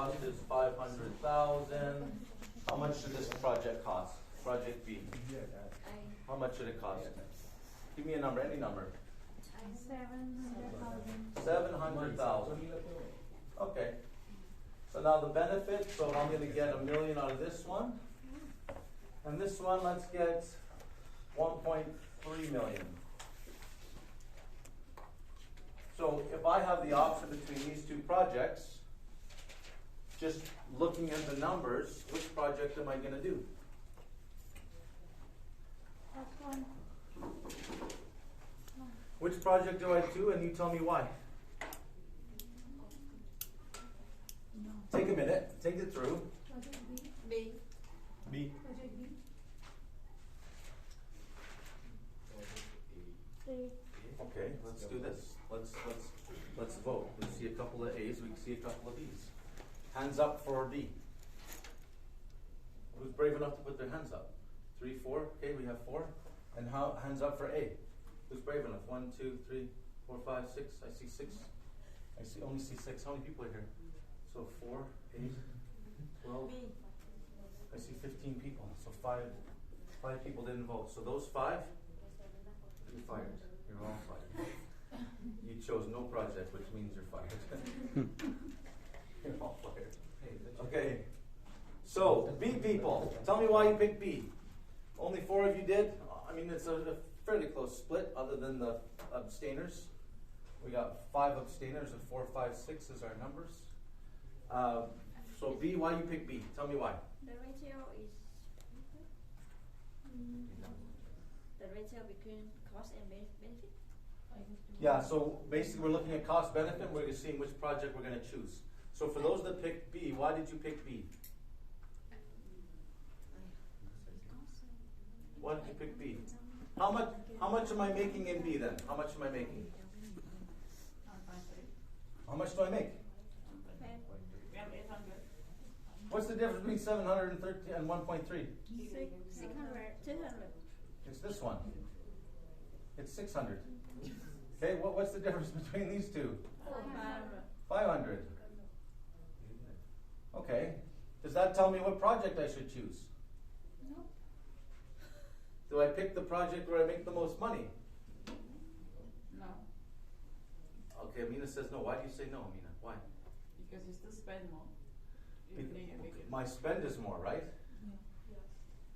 cost is 500,000. How much should this project cost? Project B. How much should it cost? Give me a number, any number. 700,000. 700,000. Okay. So now the benefit, so I'm going to get $1 million out of this one. And this one, let's get 1.3 million. So if I have the option between these two projects, just looking at the numbers, which project am I going to do? First one. Which project do I do, and you tell me why? Take a minute, take it through. Project B. B. B. Project B. A. Okay, let's do this. Let's vote. We see a couple of A's, we can see a couple of B's. Hands up for B. Who's brave enough to put their hands up? 3, 4. Okay, we have 4. And how? Hands up for A. Who's brave enough? 1, 2, 3, 4, 5, 6. I see 6. Only see 6. How many people are here? So 4, 8, 12. B. I see 15 people. So 5 people didn't vote. So those 5, you're fired. You're all fired. You chose no project, which means you're fired. You're all fired. Okay. So B people, tell me why you picked B. Only 4 of you did. I mean, it's a fairly close split, other than the abstainers. We got 5 abstainers, and 4, 5, 6 is our numbers. So B, why you pick B? Tell me why. The ratio is the ratio between cost and benefit. Yeah, so basically we're looking at cost benefit, we're seeing which project we're going to choose. So for those that picked B, why did you pick B? Why did you pick B? How much am I making in B then? How much am I making? How much do I make? What's the difference between 713 and 1.3? 600, 200. It's this one. It's 600. Okay, what's the difference between these two? 500. Okay. Does that tell me what project I should choose? No. Do I pick the project where I make the most money? No, Okay, Amina says no. Why do you say no, Amina? Why? because you still spend more. You think you make it. My spend is more, right?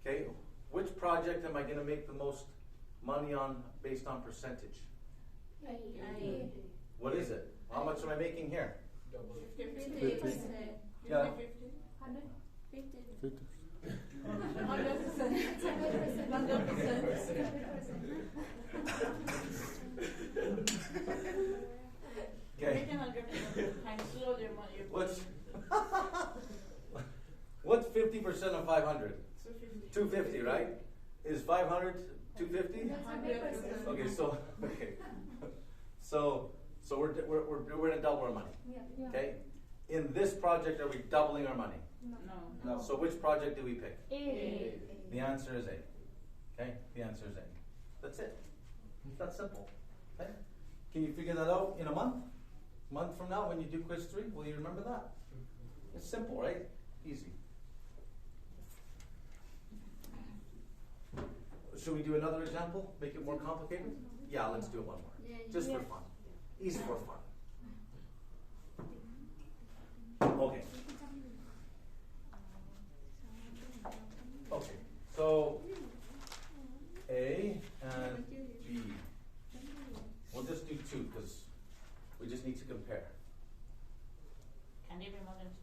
Okay, which project am I going to make the most money on based on percentage? A. What is it? How much am I making here? 50%. Yeah. 100. 50. 100%. Okay. Times slow your money. What's 50% of 500? 250. 250, right? Is 500 250? That's 100%. Okay, so we're going to double our money. Yeah. Okay. In this project, are we doubling our money? No. So which project do we pick? A. The answer is A. Okay? The answer is A. That's it. It's that simple. Okay? Can you figure that out in a month? Month from now when you do quiz 3, will you remember that? It's simple, right? Easy. Should we do another example? Make it more complicated? Yeah, let's do it one more. Yeah, Just yeah. for fun. Easy for fun. Okay. Okay. So A and B. We'll just do 2 because we just need to compare. Can they be more than 2?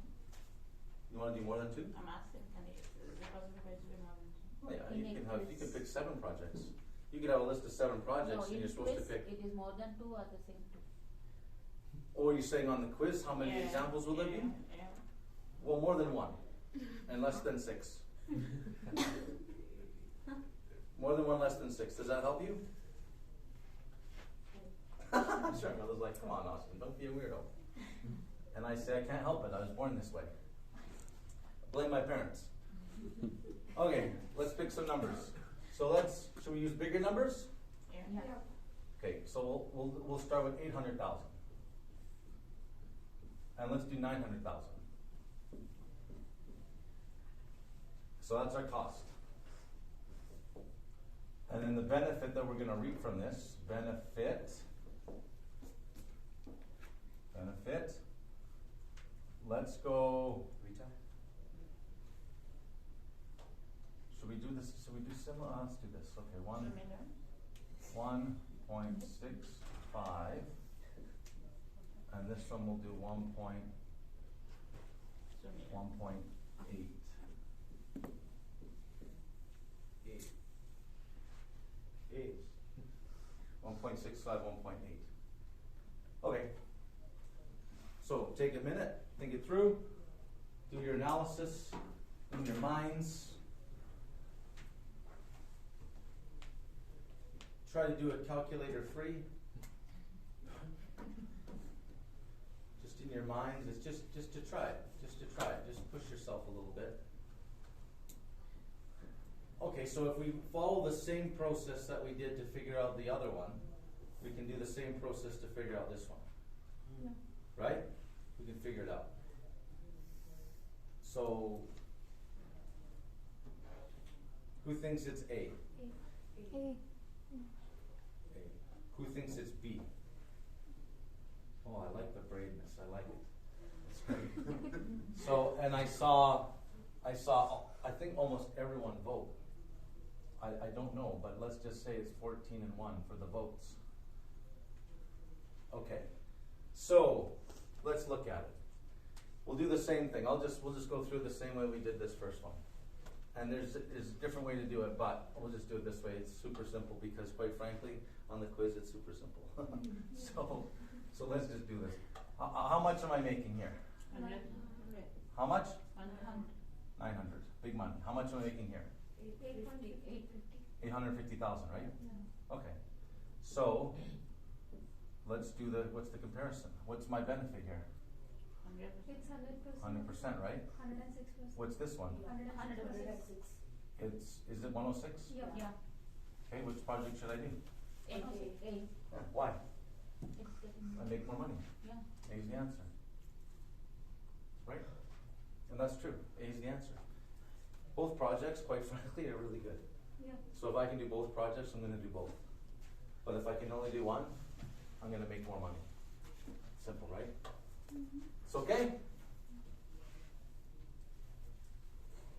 You want to do more than 2? I'm asking, can they, is it possible for it to be more than 2? Oh, yeah, you can pick 7 projects. You could have a list of 7 projects and you're supposed to pick. It is more than 2 or the same 2. Or you're saying on the quiz, how many examples will there be? Yeah. Well, more than 1 and less than 6. More than 1, less than 6. Does that help you? Sure. Mother's like, come on, Austin, don't be a weirdo. And I say, I can't help it. I was born this way. Blame my parents. Okay, let's pick some numbers. So should we use bigger numbers? Yeah. Okay, so we'll start with 800,000. And let's do 900,000. So that's our cost. And then the benefit that we're gonna reap from this, benefit, let's go, Rita? should we do this, should we do similar, let's do this, okay, Similar. 1.65, and this one will do 1.8. Similar. 1.65, 1.8. Okay. So take a minute, think it through, do your analysis in your minds. Try to do it calculator free. Just in your minds, it's just to try it, just push yourself a little bit. Okay, so if we follow the same process that we did to figure out the other one, we can do the same process to figure out this one. Yeah. Right? We can figure it out. So, who thinks it's A? A. A. Who thinks it's B? Oh, I like the braveness. I like it. That's great. So, and I saw, I think almost everyone vote. I don't know, but let's just say it's 14-1 for the votes. Okay, so let's look at it. We'll do the same thing. We'll just go through the same way we did this first one. And there's a different way to do it, but we'll just do it this way. It's super simple because, quite frankly, on the quiz it's super simple. So let's just do this. How much am I making here? 100. How much? 100. 900. Big money. How much am I making here? 850. 850,000, right? Yeah. Okay. So let's do what's the comparison? What's my benefit here? 100. It's 100%. 100%, right? 106%. What's this one? 106%. Is it 106? Yeah. Yeah. Okay, which project should I do? Eight. Yeah. Why? It's getting I make more money. Yeah. A is the answer. Right? And that's true. A is the answer. Both projects, quite frankly, are really good. Yeah. So if I can do both projects, I'm going to do both. But if I can only do one, I'm going to make more money. Simple, right? It's okay?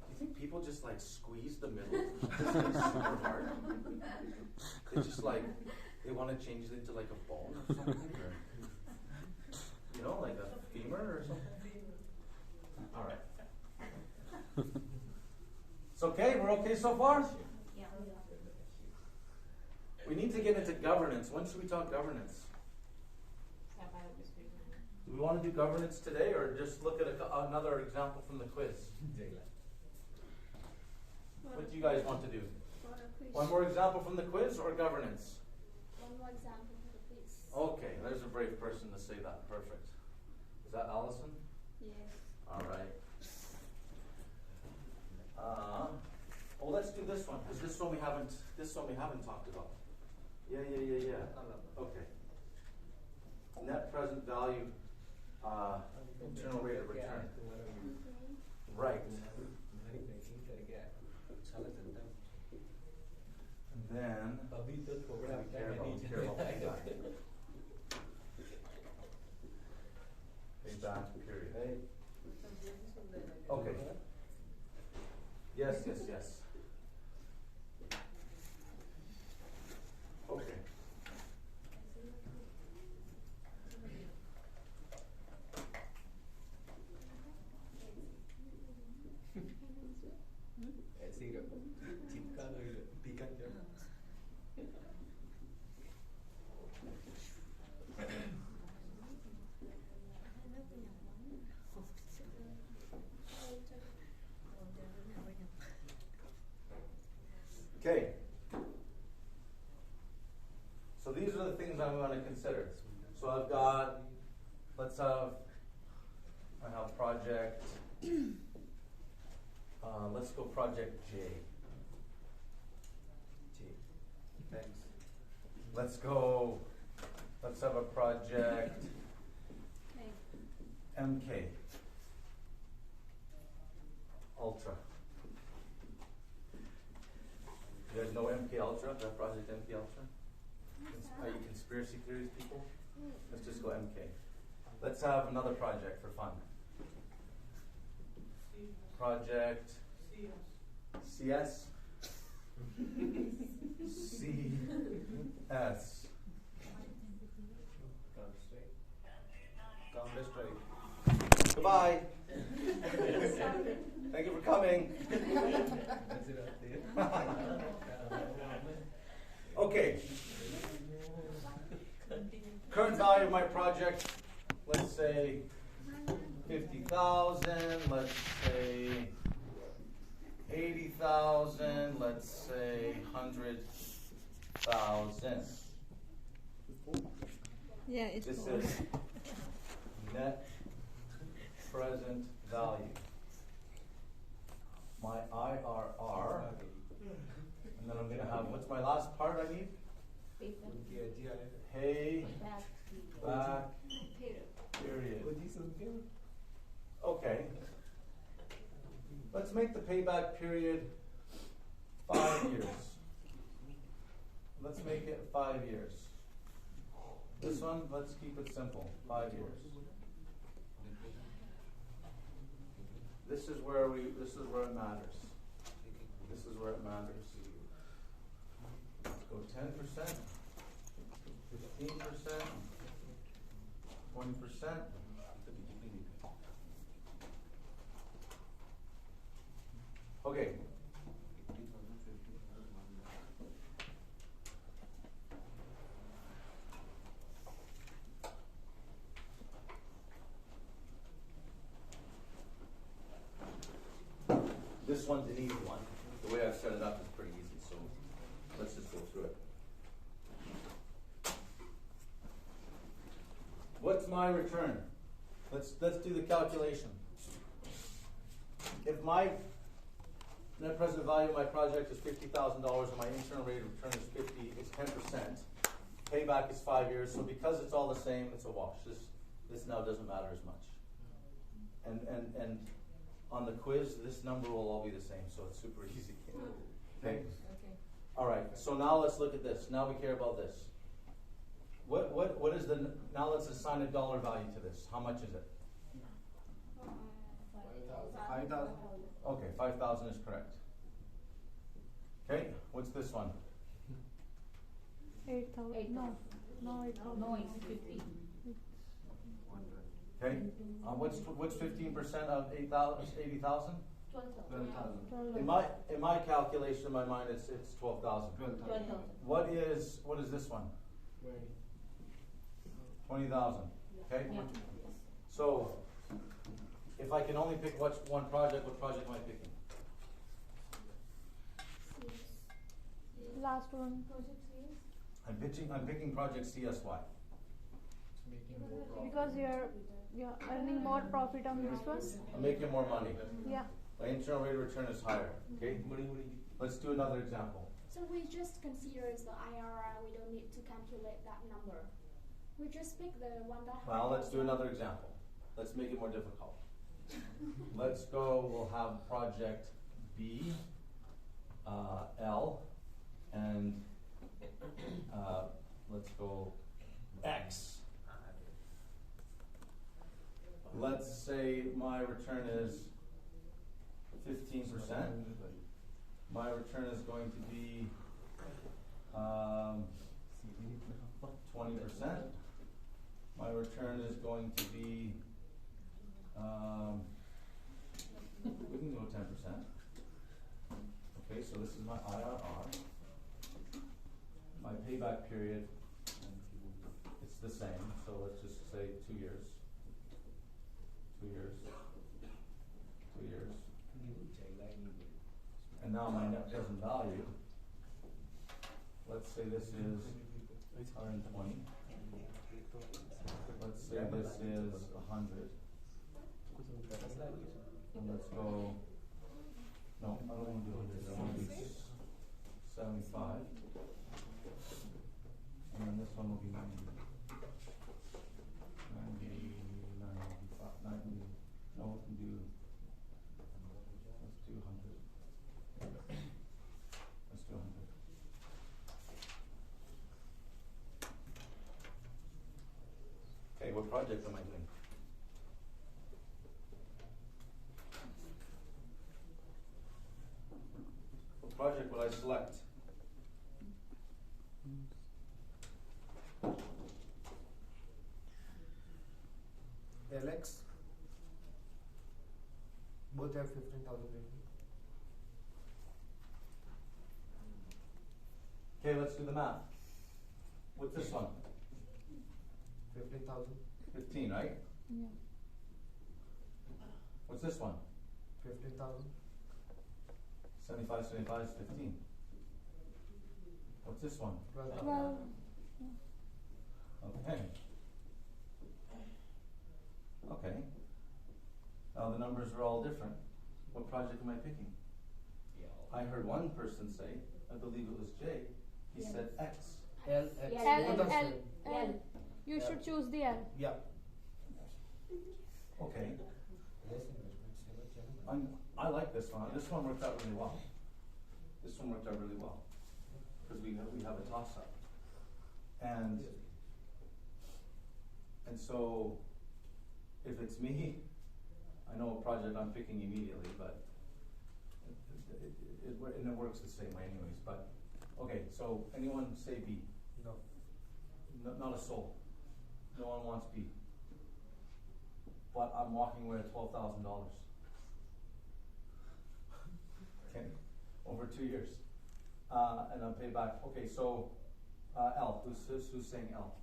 Do you think people just like squeeze the middle? This is super hard. They just like, they want to change it into like a bone or something? Or, you know, like a femur or something? All right. It's okay? We're okay so far? Yeah. We need to get into governance. When should we talk governance? Do we want to do governance today or just look at another example from the quiz? What do you guys want to do? For a quiz. One more example from the quiz or governance? One more example for the quiz. Okay, there's a brave person to say that. Perfect. Is that Allison? Yes. All right. Let's do this one because this one we haven't talked about. Yeah. Okay. Net present value, internal rate of return. Right. And then we care about payback. Payback period. Okay. Yes. Okay. Okay. So these are the things I'm going to consider. So I've got, I have project, let's go project J. Thanks. Let's have a project MK. Ultra. Project MK Ultra? Are you conspiracy theories people? Let's just go MK. Let's have another project for fun. Project CS? CS. Counter strike. Goodbye. Thank you for coming. Okay. Current value of my project, let's say 50,000, let's say 80,000, let's say 100,000. Yeah, it's This cool. is net present value. My IRR, and then I'm going to have, what's my last part I need? Pay back period. Okay. Let's make the payback period 5 years. Let's make it 5 years. This one, let's keep it simple, 5 years. This is where it matters. This is where it matters. Let's go 10%, 15%, 20%. Okay. This one's an easy one. The way I've set it up is pretty easy, so let's just go through it. What's my return? Let's do the calculation. If my net present value of my project is $50,000 and my internal rate of return is 10%, payback is 5 years, so because it's all the same, it's a wash. This now doesn't matter as much. And on the quiz, this number will all be the same, so it's super easy. Okay? All right, so now let's look at this. Now we care about this. What is now let's assign a dollar value to this. How much is it? 5,000. Okay, 5,000 is correct. Okay, what's this one? 8,000. No, 8,000. No, it's 50. Okay, what's 15% of 80,000? 12,000. In my calculation, in my mind, it's 12,000. 12,000. What is this one? 20,000. Okay. Yeah. So, if I can only pick one project, what project am I picking? Last one. I'm picking project CSY. Because you're earning more profit on this one. I'm making more money. Yeah. My internal rate of return is higher. Okay. Let's do another example. So we just consider the IRR. We don't need to calculate that number. We just pick the one that. Well, let's do another example. Let's make it more difficult. Let's go. We'll have project B, L, and let's go X. Let's say my return is 15%. My return is going to be 20%. My return is going to be we can go 10%. Okay, so this is my IRR. My payback period, it's the same, so let's just say 2 years. 2 years. 2 years. And now my net present value, let's say this is 120. Let's say this is 100. And let's go, no, I don't want to do 100, I want to do 75. And then this one will be 90. 90, no, we can do, let's do 100. Let's do 100. project am I doing? What project will I select? Alex. Both have 15,000 rating. Okay, let's do the math. What's this one? 15,000. 15, right? Yeah. What's this one? 15,000. 75, 75 is 15. What's this one? 12,000. 12. Okay. Okay. Now the numbers are all different. What project am I picking? I heard one person say, I believe it was Jay, he Yeah. said X. L, X, Yeah, both are same. L. You Yeah. should choose the L. Yeah. Okay. I like this one. This one worked out really well. This one worked out really well. Because we have a toss up. And so if it's me, I know a project I'm picking immediately, but it works the same way anyways. But okay, so anyone say B? No. Not a soul. No one wants B. But I'm walking away at $12,000. Okay, over 2 years, and I'll pay back. Okay, so L. Who's saying L?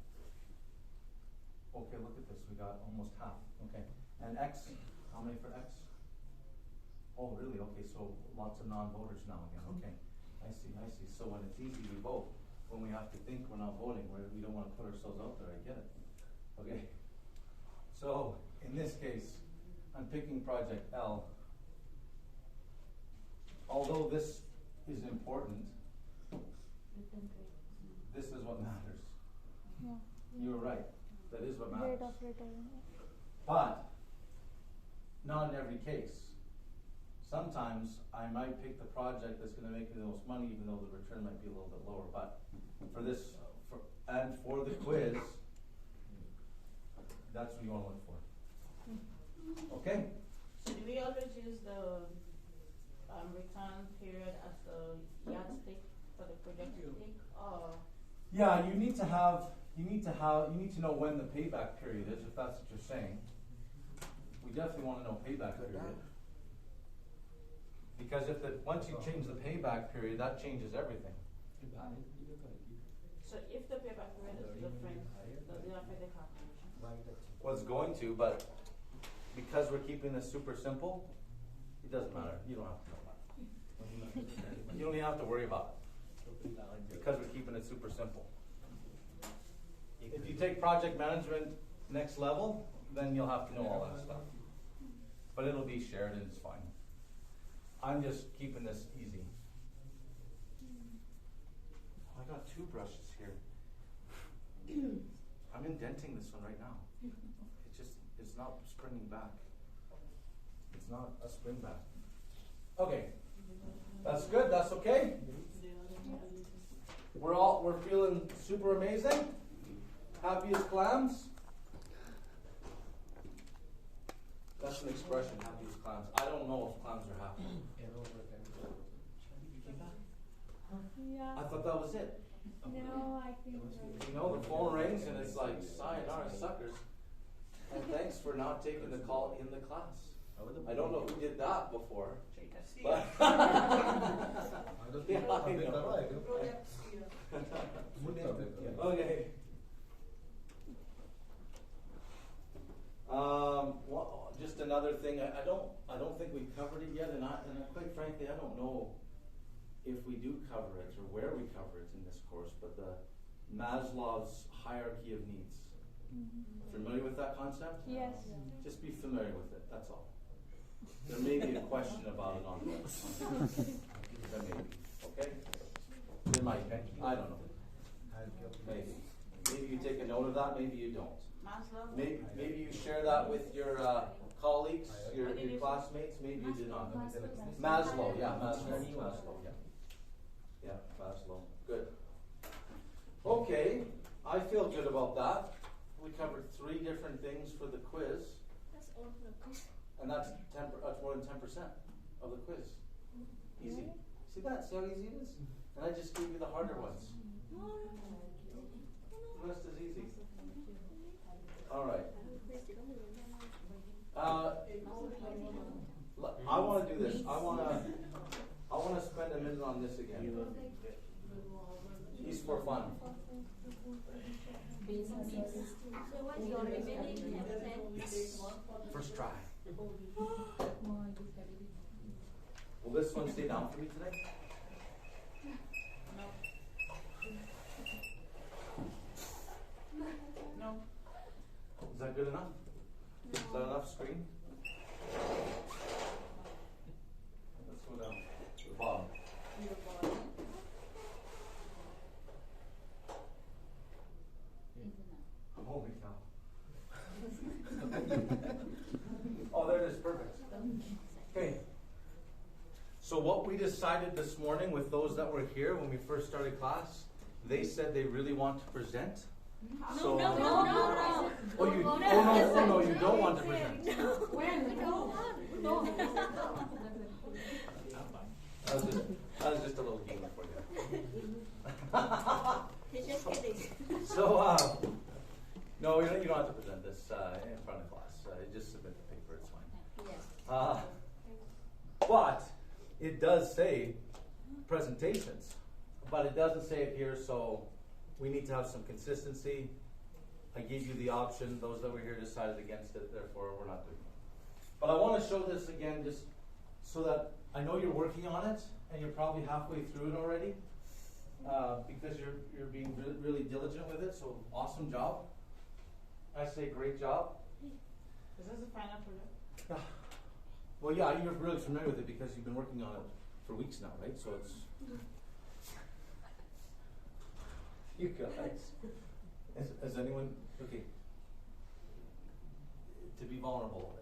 Okay, look at this. We got almost half. Okay, and X. How many for X? Oh, really? Okay, so lots of non-voters now again. Okay, I see. So when it's easy, we vote. When we have to think, we're not voting. We don't want to put ourselves out there. I get it. Okay. So in this case, I'm picking project L. Although this is important, this is what matters. Yeah. You're right. That is what Rate matters. of return. But not in every case. Sometimes I might pick the project that's going to make me the most money, even though the return might be a little bit lower. But for this, for the quiz, that's what you want to look for. Okay. So do we always use the return period as the yardstick for the projected stick, or? Yeah, you need to know when the payback period is, if that's what you're saying. We definitely want to know payback period. Because once you change the payback period, that changes everything. So if the payback period is different, does it affect the calculation? Well, it's going to, but because we're keeping this super simple, it doesn't matter. You don't have to know that. You don't even have to worry about it. Because we're keeping it super simple. If you take project management next level, then you'll have to know all that stuff. But it'll be shared and it's fine. I'm just keeping this easy. Oh, I got 2 brushes here. I'm indenting this one right now. It's not springing back. It's not a spring back. Okay. That's good, that's okay. We're feeling super amazing. Happy as clams. That's an expression, happy as clams. I don't know if clams are happy. Yeah. I thought that was it. No, I think. You know, the phone rings and it's like, sayonara, suckers. And thanks for not taking the call in the class. I don't know who did that before. But yeah, I know. Okay. Just another thing. I don't think we covered it yet, and quite frankly, I don't know if we do cover it or where we cover it in this course. But the Maslow's hierarchy of needs. Familiar with that concept? Yes. Just be familiar with it. That's all. There may be a question about it on there may be. Okay? There might be. I don't know. Maybe. Maybe you take a note of that. Maybe you don't. Maslow? Maybe you share that with your colleagues, your classmates. Maybe you do not. Maslow, yeah, Maslow, yeah. Yeah, Maslow. Good. Okay, I feel good about that. we covered 3 different things for the quiz, That's all for the quiz. and that's more than 10% of the quiz. Easy. See that? See how easy it is? And I just gave you the harder ones. The rest is easy. All right. I want to do this. I want to spend a minute on this again. It's for fun. So what's your remaining 10%? Yes. First try. Will this one stay down for me today? No. Is that good enough? Is that enough screen? Let's go down to the bottom. Holy cow. Oh, there it is. Perfect. Okay. So what we decided this morning with those that were here when we first started class, they said they really want to present. So, No. Oh, you don't want to present. That was just a little humor for you. He's just kidding. So, no, you don't have to present this in front of class. Just submit the paper, it's fine. Yes. But it does say presentations, but it doesn't say it here, so we need to have some consistency. I gave you the option. Those that were here decided against it, therefore we're not doing it. But I want to show this again just so that I know you're working on it, and you're probably halfway through it already, because you're being really diligent with it, so awesome job. I say great job. Is this a final project? Well, yeah, you're really familiar with it because you've been working on it for weeks now, right? So it's... You guys. Has anyone... Okay. To be vulnerable,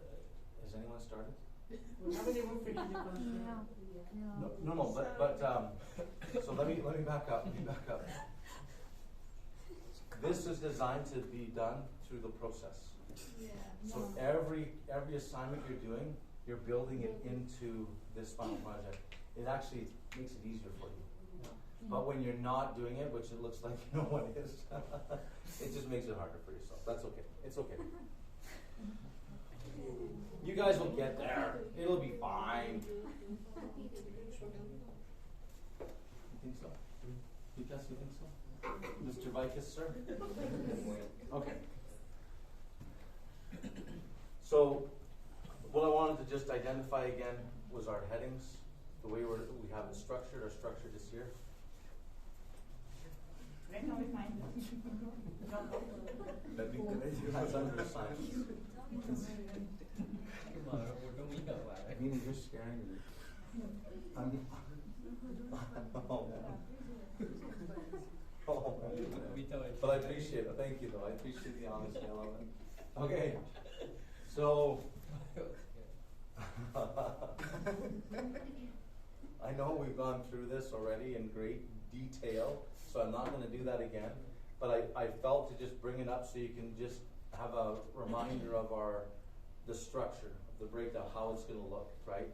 has anyone started? We haven't even finished the construction. No, but so let me back up. This is designed to be done through the process. So every assignment you're doing, you're building it into this final project. It actually makes it easier for you. But when you're not doing it, which it looks like no one is, it just makes it harder for yourself. That's okay. It's okay. You guys will get there. It'll be fine. You think so? Vikas, you think so? Mr. Vikas, sir? Okay. So, what I wanted to just identify again was our headings, the way we have it structured. Our structure is here. When can we find it? That's under assignments. Meaning you're scaring me. Oh, man. But I appreciate it. Thank you, though. I appreciate the honesty. I love it. Okay. So, I know we've gone through this already in great detail, so I'm not going to do that again. But I felt to just bring it up so you can just have a reminder of the structure, the breakdown, how it's going to look, right?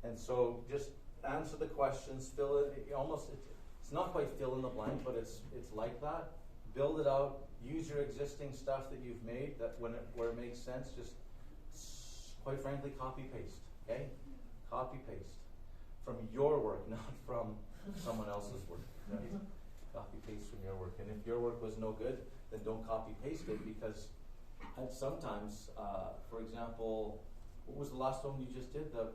And so just answer the questions, fill it. It's not quite fill in the blank, but it's like that. Build it out. Use your existing stuff that you've made. That where it makes sense, just quite frankly, copy paste. Okay, copy paste from your work, not from someone else's work. Right? Copy paste from your work. And if your work was no good, then don't copy paste it because sometimes, for example, what was the last one you just did? The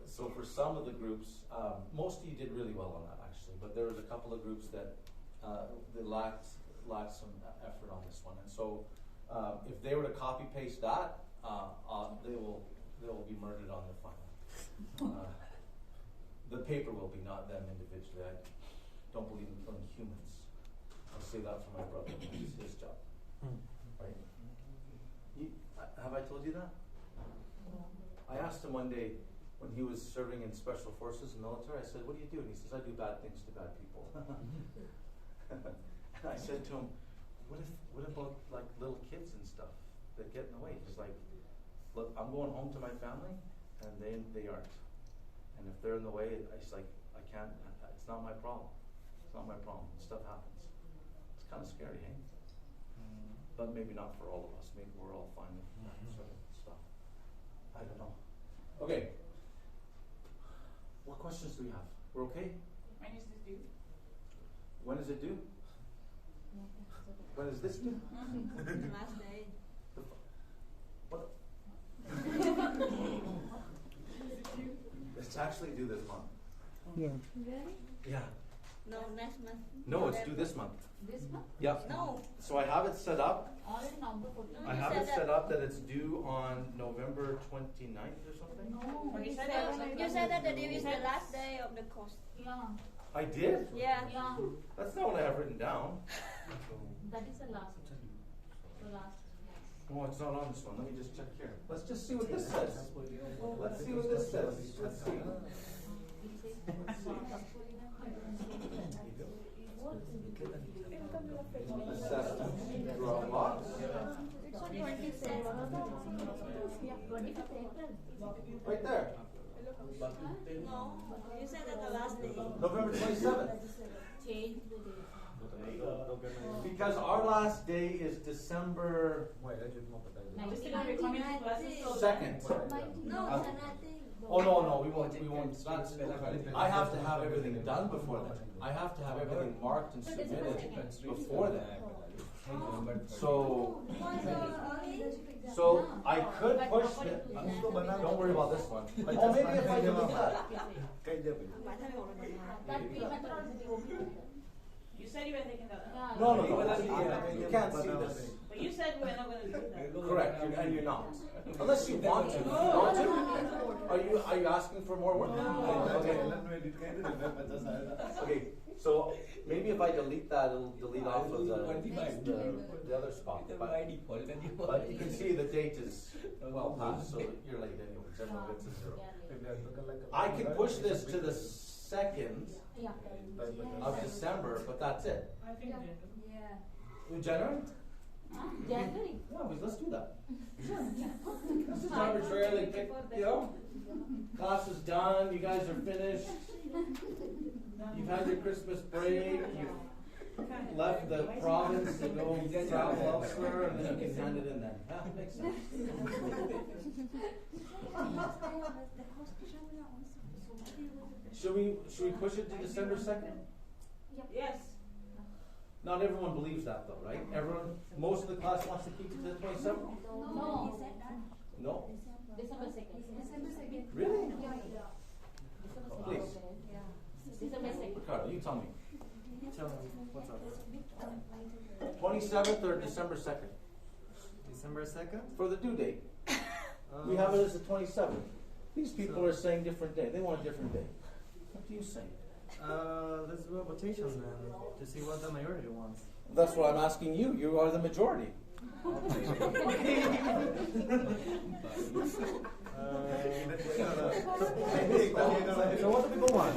So for some of the groups, most of you did really well on that actually, but there was a couple of groups that lacked some effort on this one, and so if they were to copy paste that, they will be murdered on their final. The paper will be, not them individually. I don't believe in killing humans. I'll say that for my brother. It's his job. Right? Have I told you that? I asked him one day, when he was serving in special forces and military, I said, what do you do? And he says, I do bad things to bad people. And I said to him, what about like little kids and stuff that get in the way? He's like, look, I'm going home to my family, and they aren't. And if they're in the way, it's like, I can't, it's not my problem. It's not my problem. Stuff happens. It's kind of scary, hey? But maybe not for all of us. Maybe we're all fine with that sort of stuff. I don't know. Okay. What questions do we have? We're okay? When is this due? When is it due? When is this due? Last day. What? It's actually due this month. Really? Yeah. No, next month. No, it's due this month. This month? Yep. No. So I have it set up. Already November 14th. I have it set up that it's due on November 29th or something. No, But you it's said that- seven, You said that the due is the Yes. last day of the course. Yeah, I did? Yeah. yeah. That's not what I have written down. That is the last. The last. Oh, it's not on this one. Let me just check here. Let's just see what this says. Let's see what this says. Let's see. Assessment. Dropbox. It's on 27th. Yeah, 25th April. Right there. No, you said that the last day. November 27th. Change the date. Because our last day is December We're still gonna be coming to classes, so 2nd. No, it's nothing. Oh, no, we won't. That's, I have to have everything done before then. I have to have everything marked and submitted before then. So, so I could push the, don't worry about this one. Oh, maybe if I delete that. That pre-methodology will be. you said you were taking that out. No, you can't see this. But you said we were not gonna do that. Correct, and you're not. Unless you want to. You want to? Are you asking for more work? Okay. Okay, so maybe if I delete that, it'll delete off of the other spot. But you can see the date is well past, so you're late anyways. Everyone gets a 0. I can push this to the 2nd Yeah. of December, but that's it. I think Yeah. In January? January. Yeah, let's do that. Let's just arbitrarily pick, class is done, you guys are finished, you've had your Christmas break, you've left the province to go travel elsewhere, and then you can hand it in then. Yeah, makes sense. Should we push it to December 2nd? yes. Not everyone believes that though, right? Most of the class wants to keep it to the 27th? No. No? December 2nd. Really? December Please. 2nd. December 2nd. Ricardo, you tell me. Tell me, what's up? 27th or December 2nd? December 2nd? For the due date. We have it as the 27th. These people are saying different day. They want a different day. What do you say? Let's do a votation then to see what the majority wants. That's what I'm asking you. You are the majority. So what do people want?